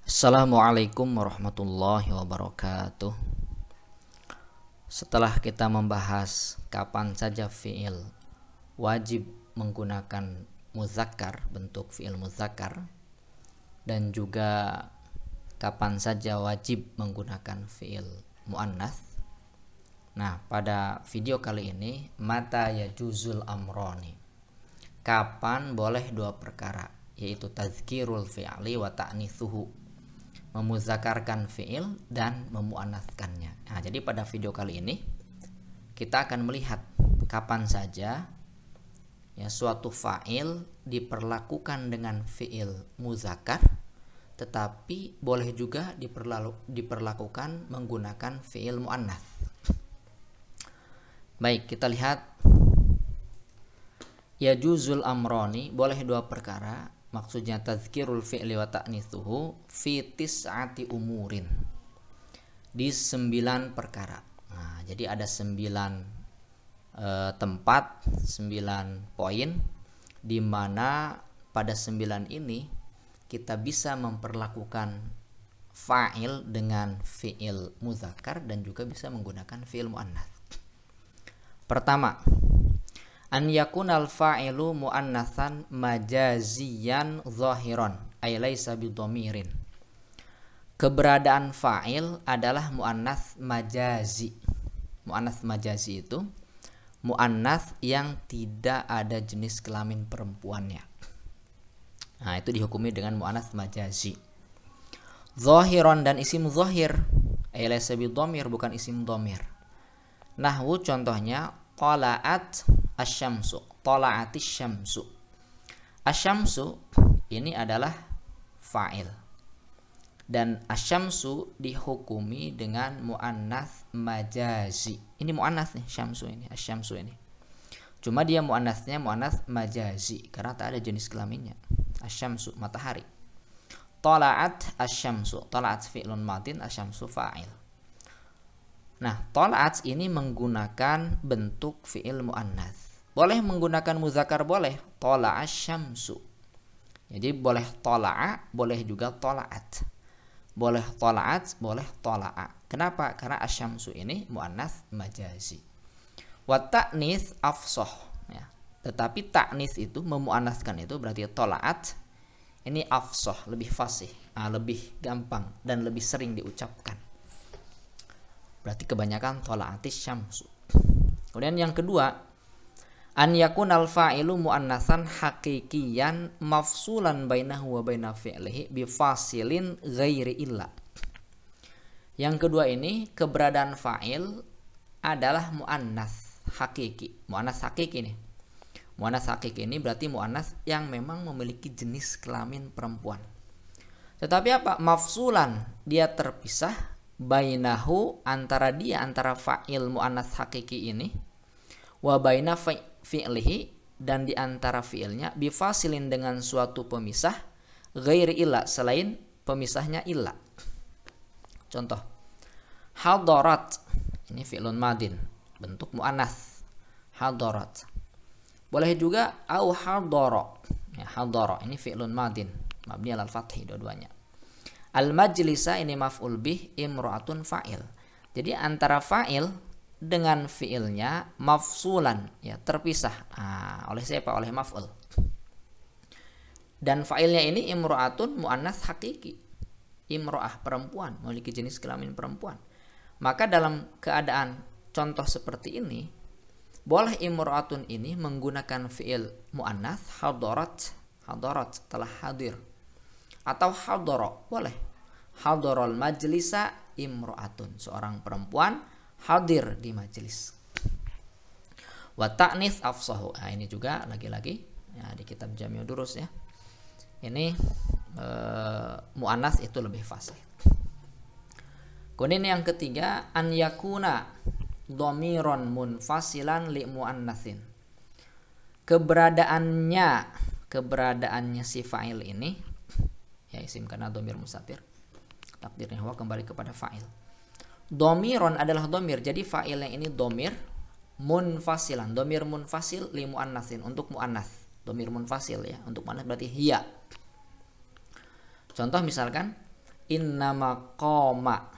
Assalamualaikum warahmatullahi wabarakatuh. Setelah kita membahas kapan saja fi'il wajib menggunakan muzakkar, bentuk fi'il muzakkar, dan juga kapan saja wajib menggunakan fi'il muannats. Nah, pada video kali ini mata yajuzul amroni, kapan boleh dua perkara, yaitu tazkirul fi'li wa ta'nitsuhu, memuzakarkan fi'il dan memuannaskannya. Nah, jadi pada video kali ini kita akan melihat kapan saja ya suatu fa'il diperlakukan dengan fi'il muzakkar, tetapi boleh juga diperlakukan menggunakan fi'il muannats. Baik, kita lihat yajuzul amroni, boleh dua perkara. Maksudnya tazkirul fi'li wa ta'nitsuhu fi tis'ati umurin, di 9 perkara. Nah, jadi ada 9 tempat, 9 poin, di mana pada 9 ini kita bisa memperlakukan fa'il dengan fi'il muzakkar dan juga bisa menggunakan fi'il muannats. Pertama, an yakunal fa'ilu muannatsan majaziyan zahiran ay laisa bidhamirin. Keberadaan fa'il adalah muannats majazi. Muannats majazi itu muannats yang tidak ada jenis kelamin perempuannya. Nah, itu dihukumi dengan muannats majazi. Zahiran, dan isim zahir, ay laisa bidhamir, bukan isim dhamir. Nahwu contohnya tala'at asyamsu, tala'atis syamsu. Asyamsu ini adalah fa'il, dan asyamsu dihukumi dengan muannats majazi. Ini muannats nih, syamsu ini, asyamsu ini. Cuma dia muannasnya muannats majazi karena tak ada jenis kelaminnya. Asyamsu, matahari. Tala'at asyamsu, tala'at fi'lun madin, asyamsu fa'il. Nah, tala'at ini menggunakan bentuk fi'il muannats. Boleh menggunakan muzakkar, boleh. Tala'a syamsu. Jadi boleh tala'a, boleh juga tala'at. Boleh tala'at, boleh tala'a. Kenapa? Karena asyamsu ini muannats majazi. Wa ta'nits afsah, ya. Tetapi ta'nits itu, memuannaskan itu, berarti tala'at ini afsah, lebih fasih, lebih gampang dan lebih sering diucapkan. Berarti kebanyakan tala'atis syamsu. Kemudian yang kedua, an yakunal fa'ilu muannatsan haqiqiyan mafsulan bainahu wa baina fi'lihi bi fasilin ghairi illa. Yang kedua ini, keberadaan fa'il adalah muannats hakiki. Muannats hakiki nih. Muannats hakiki ini berarti muannats yang memang memiliki jenis kelamin perempuan. Tetapi apa? Mafsulan, dia terpisah, bainahu, antara dia, antara fa'il muannats hakiki ini, wa baina fi'lihi, dan di antara fi'ilnya, bifasilin, dengan suatu pemisah, ghairi illa, selain pemisahnya illa. Contoh, hadarat, ini fi'lun madin, bentuk muannats, hadarat. Boleh juga au hadara, ya, hadara ini fi'lun madin, mabni alal fathi dua-duanya. Al majlisa ini maf'ul bih, imra'atun fa'il. Jadi antara fa'il dengan fi'ilnya mafsulan, ya, terpisah. Oleh siapa? Oleh maf'ul. Dan fa'ilnya ini imra'atun muannats hakiki. Imra'ah, perempuan, memiliki jenis kelamin perempuan. Maka dalam keadaan contoh seperti ini, boleh imra'atun ini menggunakan fi'il muannats hadarat, hadarat telah hadir. Atau hadara, boleh. Hadaral majlisa imra'atun, seorang perempuan hadir di majelis. Wa ta'nits afsahu. Ini juga lagi-lagi ya, di kitab Jami'ud Durus, ya. Ini muannats itu lebih fasih. Kemudian yang ketiga, an yakuna dhamiron munfasilan li muannatsin. Keberadaannya si fa'il ini, ya, isim karena dhamir mustatir, takdirnya huwa, kembali kepada fa'il. Dhamiron adalah dhamir, jadi fa'ilnya ini dhamir munfasilan, dhamir munfasil li muannatsin, untuk muannats. Dhamir munfasil, ya, untuk muannats berarti hiya. Contoh misalkan innama qoma,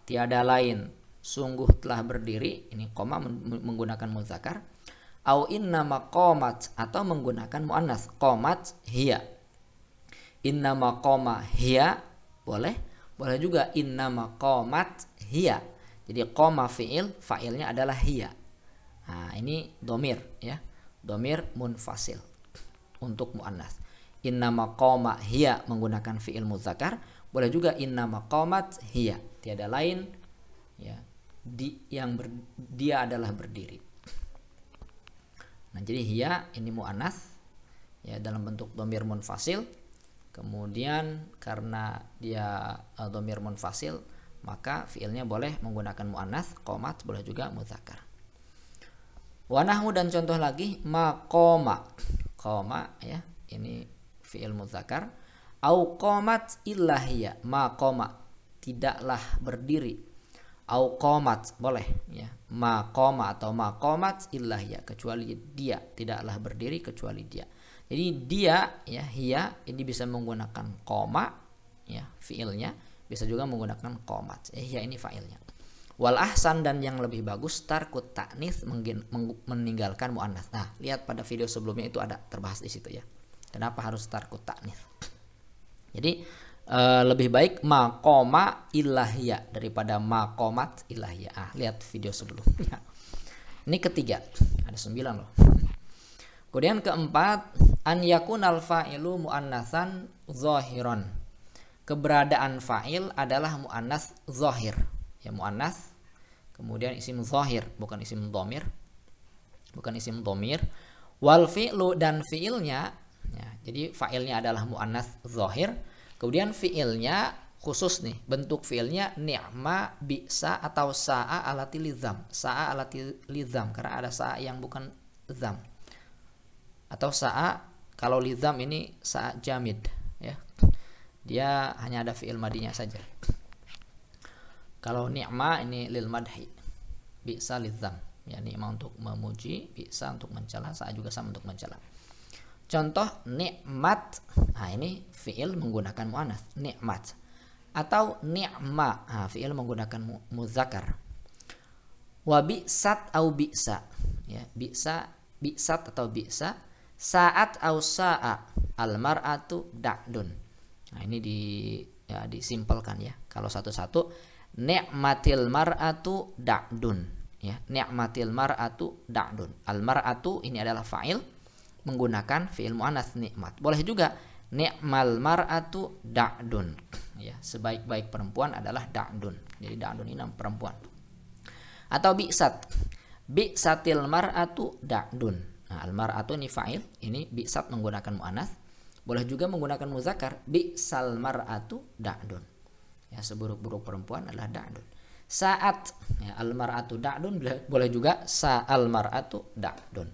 tiada lain, sungguh telah berdiri. Ini koma menggunakan muzakkar. Au innama qomat, atau menggunakan muannas, qomat hiya. Innama qoma hiya, boleh juga innama qomat hiya. Jadi qoma fi'il, fa'ilnya adalah hiya. Nah, ini domir ya, domir munfasil untuk muannas. Innama qoma hiya menggunakan fi'il muzakkar, boleh juga innama qomat hiya, tiada lain ya, dia adalah berdiri. Nah, jadi hiya ini muannas ya dalam bentuk domir munfasil. Kemudian karena dia domir munfasil, maka fiilnya boleh menggunakan muannas qomat, boleh juga muzakkar. Wa nahwu, dan contoh lagi maqoma. Qoma ya, ini fiil muzakkar. Au qomat illa hiya, maqoma tidaklah berdiri. Au qomat boleh ya, maqoma atau maqomat illa hiya, kecuali dia, tidaklah berdiri kecuali dia. Jadi dia ya, hiya ini bisa menggunakan koma ya fiilnya, bisa juga menggunakan qomat. Hiya ini fa'ilnya. Wal ahsan, dan yang lebih bagus tarkut ta'nis, meninggalkan muannas. Nah, lihat pada video sebelumnya itu ada terbahas di situ ya. Kenapa harus tarkut ta'nis? Jadi lebih baik maqoma ilahiyya daripada maqomat ilahiyya. Lihat video sebelumnya. Ini ketiga, ada 9 loh. Kemudian keempat, an yakunal fa'ilu muannatsan zahiran. Keberadaan fa'il adalah muannas zahir. Ya, muannas kemudian isim zahir, bukan isim dhamir. Bukan isim dhamir. Wal fi'lu, dan fi'ilnya ya, jadi fa'ilnya adalah muannas zahir. Kemudian fi'ilnya khusus nih, bentuk fi'ilnya ni'ma, bi'sa atau sa'a alati lizam. Sa'a alati lizam, karena ada sa'a yang bukan zam. Atau sa'a kalau lizam ini sa'a jamid ya. Dia hanya ada fi'il madinya saja. Kalau ni'ma ini lil madhi, bi'sa lizam. Ya, ni'ma untuk memuji, bi'sa untuk mencela, sa'a juga sama untuk mencela. Contoh nikmat, nah ini fi'il menggunakan muannas, nikmat. Atau ni'ma, nah, fi'il menggunakan muzakkar. Wa bi'sat au bi'sa, ya, bi'sa, bi'sat atau bi'sa. Sa'at au sa'a, al mar'atu da'dun. Nah, ini disimpelkan ya. Kalau satu-satu, ni'matil mar'atu da'dun, ya, ni'matil mar'atu da'dun. Al mar'atu ini adalah fa'il menggunakan fi'il muannas nikmat. Boleh juga ni'mal mar'atu da'dun. Ya, sebaik-baik perempuan adalah da'dun. Jadi da'dun ini nama perempuan. Atau bi'sat. Bi'satil mar'atu da'dun. Nah, al mar'atu ini fa'il, ini bi'sat menggunakan muannas. Boleh juga menggunakan muzakkar, bi'sal mar'atu da'dun. Ya, seburuk-buruk perempuan adalah da'dun. Saat ya, al mar'atu da'dun, boleh juga sa'al mar'atu da'dun.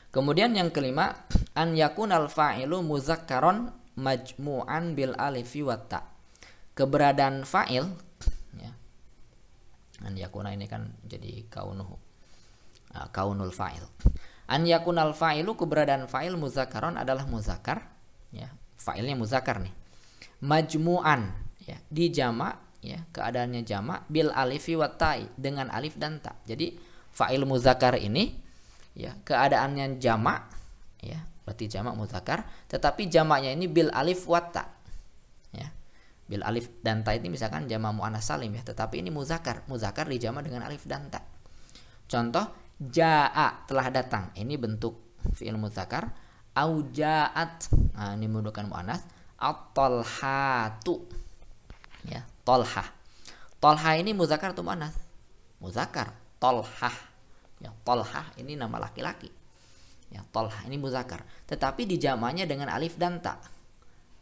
Kemudian yang kelima, an yakunal fa'ilu muzakkaron majmu'an bil alifi wa ta. Keberadaan fa'il ya. An yakuna ini kan jadi kaunul fa'il. An yakunal fa'ilu, keberadaan fa'il muzakkaron adalah muzakkar ya. Fa'ilnya muzakkar nih. Majmu'an ya, di jama' ya, keadaannya jama' bil alifi wa ta'i, dengan alif dan ta. Jadi fa'il muzakkar ini ya, keadaannya jamak ya, berarti jamak muzakkar, tetapi jamaknya ini bil alif wa ta ya. Bil alif dan ta ini misalkan jamak muannas salim ya, tetapi ini muzakkar dijamak dengan alif dan ta. Contoh jaa, telah datang, ini bentuk fi'il muzakkar. Au jaat, nah, ini menunjukkan muannas. At-talhatu ya, tolhah. Tolhah ini muzakkar atau muannas? Muzakkar. Tolhah ya, tolhah ini nama laki-laki ya, tolhah ini muzakkar, tetapi dijamaknya dengan alif dan ta.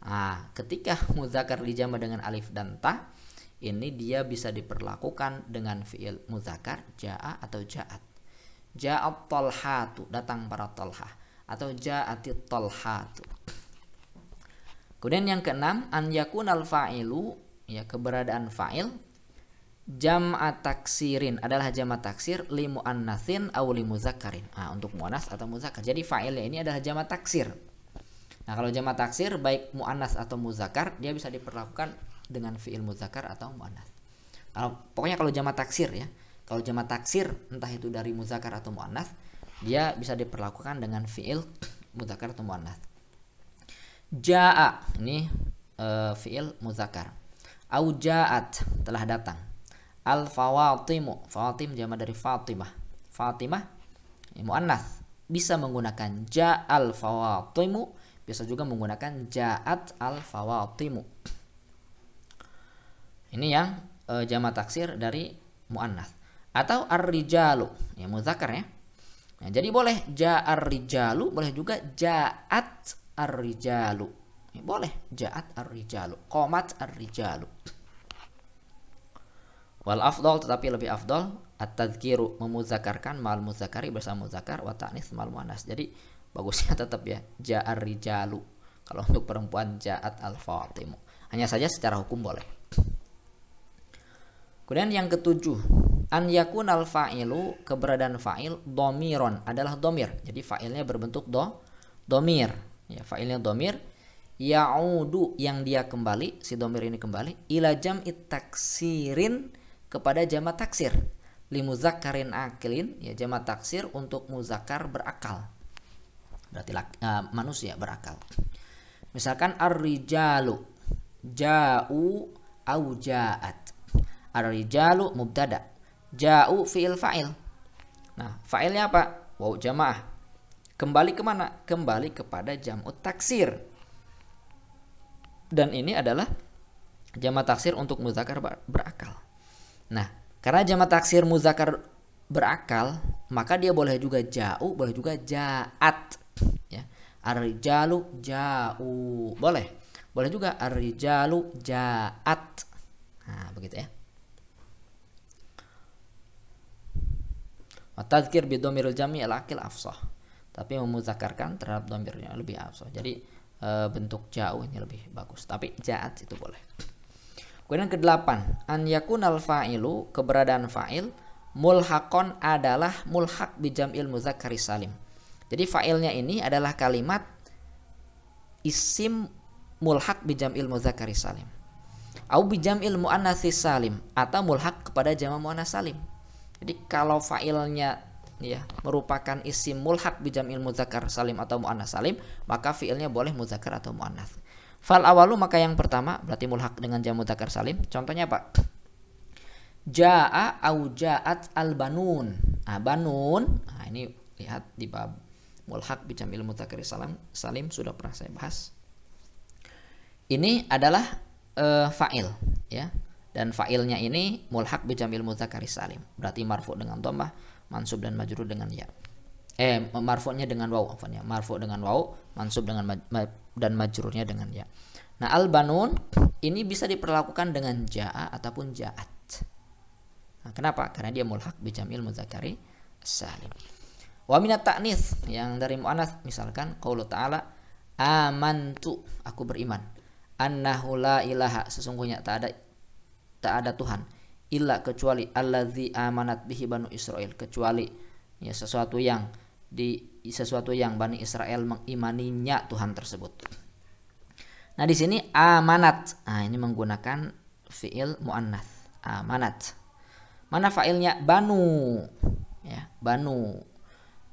Nah, ketika muzakkar dijamak dengan alif dan ta, ini dia bisa diperlakukan dengan fi'il muzakkar jaa atau jaat. Ja'at tolhatu, datang para tolhah, atau ja'atit tolhatu. Kemudian yang keenam, an yakunal fa'ilu ya, keberadaan fa'il jam'a taksirin, adalah jam'a taksir li muannatsin aw li muzakkarin. Untuk muannas atau muzakkar. Jadi fa'ilnya ini adalah jam'a taksir. Nah, kalau jamak taksir baik muannas atau muzakkar dia bisa diperlakukan dengan fiil muzakkar atau muannas. Pokoknya kalau jamak taksir ya. Kalau jamak taksir entah itu dari muzakkar atau muannas, dia bisa diperlakukan dengan fiil muzakkar atau muannas. Jaa ini fiil muzakkar. Au jaat telah datang. Al fawatimu, fawatim jamak dari Fatimah. Fatimah muannas bisa menggunakan ja'al fawatimu, bisa juga menggunakan ja'at al fawatimu. Ini yang jamak taksir dari muannas. Atau ar-rijalu ya muzakkar ya. Nah, jadi boleh ja'ar rijalu, boleh juga ja'at ar-rijalu. Ya, boleh ja'at ar-rijalu, qomat ar-rijalu. Wal afdal, tetapi lebih afdal at-tadzkiru memudzakarkan mal mudzakari bersama muzakkar wa ta'nis mal muannas. Jadi bagusnya tetap ya ja'ar rijalu. Kalau untuk perempuan ja'at al-fatimu. Hanya saja secara hukum boleh. Kemudian yang ketujuh, an yakunal fa'ilu, keberadaan fa'il domiron adalah domir. Jadi fa'ilnya berbentuk domir. Ya, fa'ilnya domir. Ya'udu yang dia kembali, si domir ini kembali ila jam'i taksirin kepada jamak taksir. Li muzakkarin akilin, ya jamak taksir untuk muzakkar berakal. Berarti manusia berakal. Misalkan ar-rijalu ja'u au ja'at. Ar-rijalu mubtada, ja'u fi'il fa'il. Nah, fa'ilnya apa? Waw jamaah. Kembali kemana? Kembali kepada jam'ut taksir. Dan ini adalah jamak taksir untuk muzakkar berakal. Nah, karena jamak taksir muzakkar berakal, maka dia boleh juga ja'u, boleh juga ja'at. Ya. Ar-rijalu ja'u. Boleh juga ar-rijalu ja'at. Nah, begitu ya. Tadzkir bi dhamiril jami' al-aqil afsah. Tapi memudzakarkan terhadap dhamirnya lebih afsah. Jadi bentuk ja'u ini lebih bagus. Tapi ja'at itu boleh. Kemudian ke-8, an yakunal fa'ilu, keberadaan fa'il mulhaqon adalah mulhaq bi jam'il muzakkari salim. Jadi fa'ilnya ini adalah kalimat isim mulhaq bi jam'il muzakkari salim. Au bi jam'il muannatsi salim, atau mulhaq kepada jamak muannas salim. Jadi kalau fa'ilnya ya merupakan isim mulhaq bi jam'il muzakkar salim atau muannas salim, maka fi'ilnya boleh muzakkar atau muannas. Fal awalu, maka yang pertama berarti mulhaq dengan jamak muzakkar salim. Contohnya apa? Jaa au ja'at al banun. Nah, banun. Nah, ini lihat di bab mulhaq bi jam'il muzakkar salim sudah pernah saya bahas. Ini adalah fa'il ya. Dan fa'ilnya ini mulhaq bi jam'il muzakkari salim. Berarti marfu dengan dhammah, mansub dan majrur dengan ya. Marfu'nya dengan waw, ya. Marfu dengan waw, mansub dengan dan majrurnya dengan ya. Nah, al-banun ini bisa diperlakukan dengan ja'a ataupun ja'at. Nah, kenapa? Karena dia mulhaq bi jam'il muzakkari salim. Wa minat ta'nis, yang dari muannas misalkan qaulu ta'ala amantu, aku beriman. Annahu la ilaha, sesungguhnya tak ada Tuhan illa kecuali allazi amanat bihi banu Israel, kecuali ya sesuatu yang Bani Israel mengimaninya Tuhan tersebut. Nah, di sini amanat. Nah, ini menggunakan fiil muannats. Amanat. Mana failnya? Banu. Ya, banu.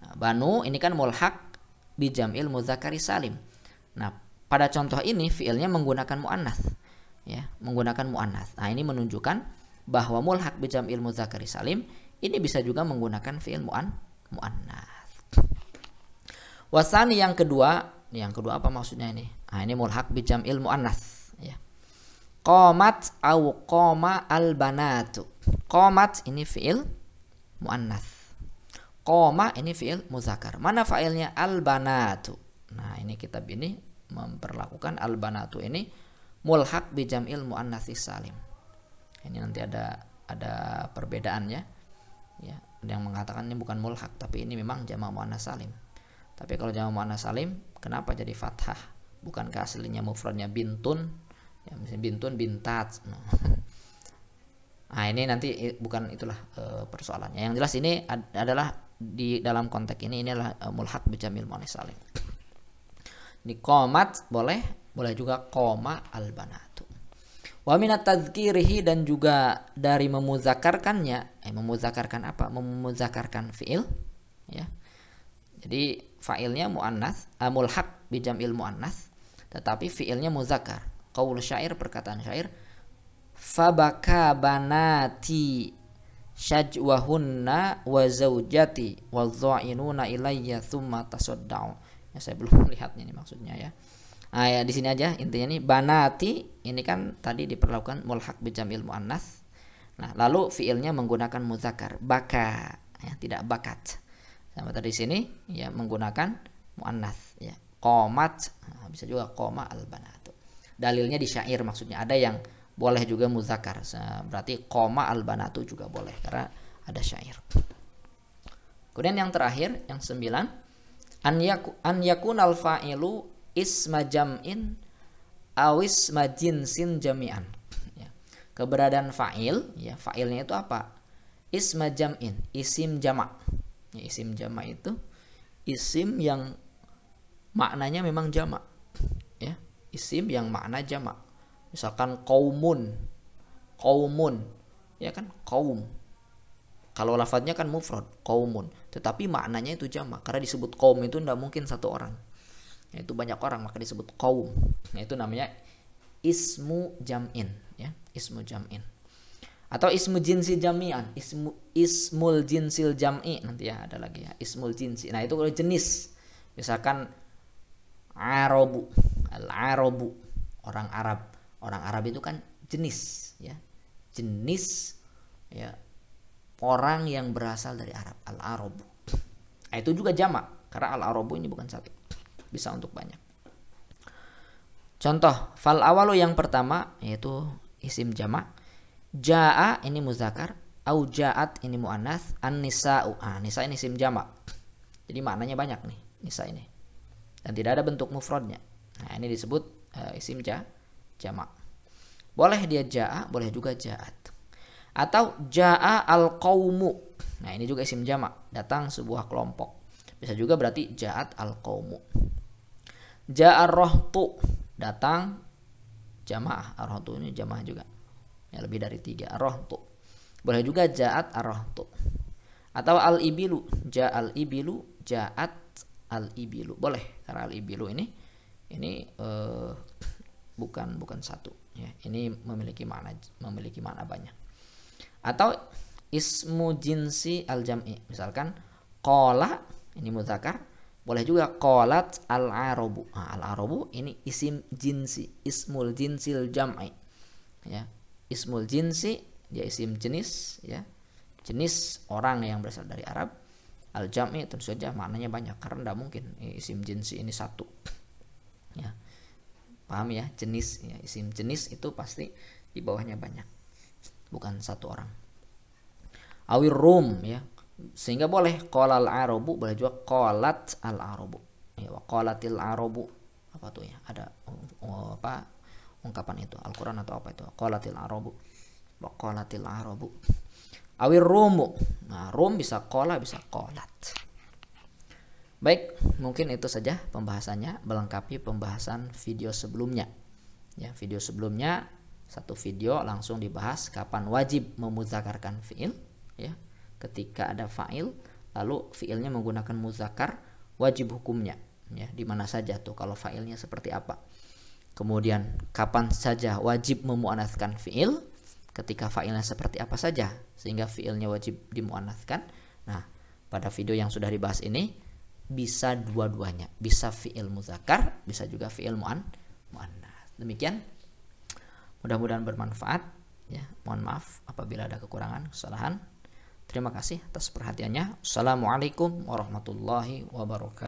Nah, banu ini kan mulhaq bi jam'il muzakkari salim. Nah, pada contoh ini fiilnya menggunakan muannats. Ya, menggunakan muannats. Nah, ini menunjukkan bahwa mulhaq bi jam'il muzakkari salim ini bisa juga menggunakan fiil muannats. Wasani yang kedua apa maksudnya ini? Nah, ini mulhaq bi jam'il muannats ya. Qamat au qama al banatu. Qamat ini fiil muannats. Qama ini fiil muzakkar. Mana failnya? Al banatu. Nah, ini kitab ini memperlakukan al banatu ini mulhaq bi jam'il muannatsis salim. Ini nanti ada perbedaannya. Ya, ada yang mengatakan ini bukan mulhaq tapi ini memang jamak muannats salim. Tapi kalau jamak muannats salim, kenapa jadi fathah? Bukankah aslinya mufradnya bintun? Ya, misalnya bintun, bintat. Nah, ini nanti bukan itulah persoalannya. Yang jelas ini adalah di dalam konteks ini adalah mulhaq bi jam'il muannats salim. Di qomat boleh juga qoma al-banatu. Wa minat tazkirihi, dan juga dari memuzakarkannya. Memuzakarkan apa? Memuzakarkan fi'il, ya. Jadi fa'ilnya muannas, mulhaq bi jam'il muannas, tetapi fi'ilnya muzakkar. Qaul syair, perkataan syair, fabaka banati syajwahunna wa zaujati wa dhainuna ilayya thumma tasaddau. Ya, saya belum melihatnya ini maksudnya ya. Nah, ya di sini aja intinya nih, banati ini kan tadi diperlakukan mulhaq bi jam'il muannas. Nah, lalu fiilnya menggunakan muzakkar, baka, ya, tidak bakat. Sama tadi di sini ya menggunakan muannas, ya. Qomat, nah, bisa juga qoma al-banatu. Dalilnya di syair, maksudnya ada yang boleh juga muzakkar. Berarti qoma al-banatu juga boleh karena ada syair. Kemudian yang terakhir, yang 9, an yakunal fa'ilu isma jam'in awis majinsin jami'an. Ya. Keberadaan fa'il, ya, fa'ilnya itu apa? Isma jam'in, isim jamak. Ya, isim jamak itu isim yang maknanya memang jamak. Ya, isim yang makna jamak. Misalkan qaumun, ya kan, qaum. Kalau lafadznya kan mufrad, qaumun, tetapi maknanya itu jamak karena disebut qaum itu tidak mungkin satu orang. Itu banyak orang, maka disebut qaum. Nah, itu namanya ismu jam'in, ya, ismu jam'in. Atau ismu jinsi jami'an, ismul jinsil jam'i, nanti ya ada lagi ya, ismul jinsi. Nah, itu kalau jenis. Misalkan arabu, al-arabu, orang Arab. Orang Arab itu kan jenis, ya. Jenis, ya, orang yang berasal dari Arab, al-arabu. Nah, itu juga jamak karena al-arabu ini bukan satu. Bisa untuk banyak. Contoh, fal awalu yang pertama yaitu isim jamak. Jaa ini muzakkar, au jaat ini muannas, an-nisa'u. Nisa ini isim jamak. Jadi maknanya banyak nih nisa ini. Dan tidak ada bentuk mufradnya. Nah, ini disebut isim jamak. Boleh dia jaa, boleh juga jaat. Atau jaa al-qaumu. Nah, ini juga isim jamak, datang sebuah kelompok. Bisa juga berarti jaat al-qaumu. Ja'a ar-rahtu, datang jamaah. Ar-rahtu ini jamaah juga, ya, lebih dari 3. Ar-rahtu boleh juga ja'at ar-rahtu. Atau al-ibilu, ja'al ibilu, ja'at al-ibilu, boleh karena al-ibilu ini bukan satu, ya. Ini memiliki makna banyak. Atau ismu jinsi al-jam'i, misalkan qala ini muzakkar, boleh juga qalat al-arabu. Al-arabu ini isim jinsi, ismul jinsil jam'i, ya. Ismul jinsi dia isim jenis, ya, jenis orang yang berasal dari Arab. Al-jam'i tentu saja maknanya banyak karena tidak mungkin isim jinsi ini satu, ya. Paham ya, jenis, ya, isim jenis itu pasti di bawahnya banyak, bukan satu orang. Awir rum, ya, sehingga boleh qalal arabu, boleh juga qalat al arabu, ya, wa qalatil arabu, apa tuh ya, ada apa ungkapan itu, Al-Qur'an atau apa itu, qalatil arabu, wa qalatil arabu. Awir rumu, nah rum bisa qala bisa qalat. Baik, mungkin itu saja pembahasannya, melengkapi pembahasan video sebelumnya, ya. Video sebelumnya satu video langsung dibahas kapan wajib memudzakarkan fiil, ya. Ketika ada fa'il lalu fiilnya menggunakan muzakkar, wajib hukumnya, ya, di mana saja tuh kalau fa'ilnya seperti apa. Kemudian kapan saja wajib memuannaskan fiil, ketika fa'ilnya seperti apa saja sehingga fiilnya wajib dimuannaskan. Nah, pada video yang sudah dibahas ini bisa dua-duanya, bisa fiil muzakkar, bisa juga fiil muannas. Demikian, mudah-mudahan bermanfaat, ya. Mohon maaf apabila ada kekurangan, kesalahan. Terima kasih atas perhatiannya. Assalamualaikum warahmatullahi wabarakatuh.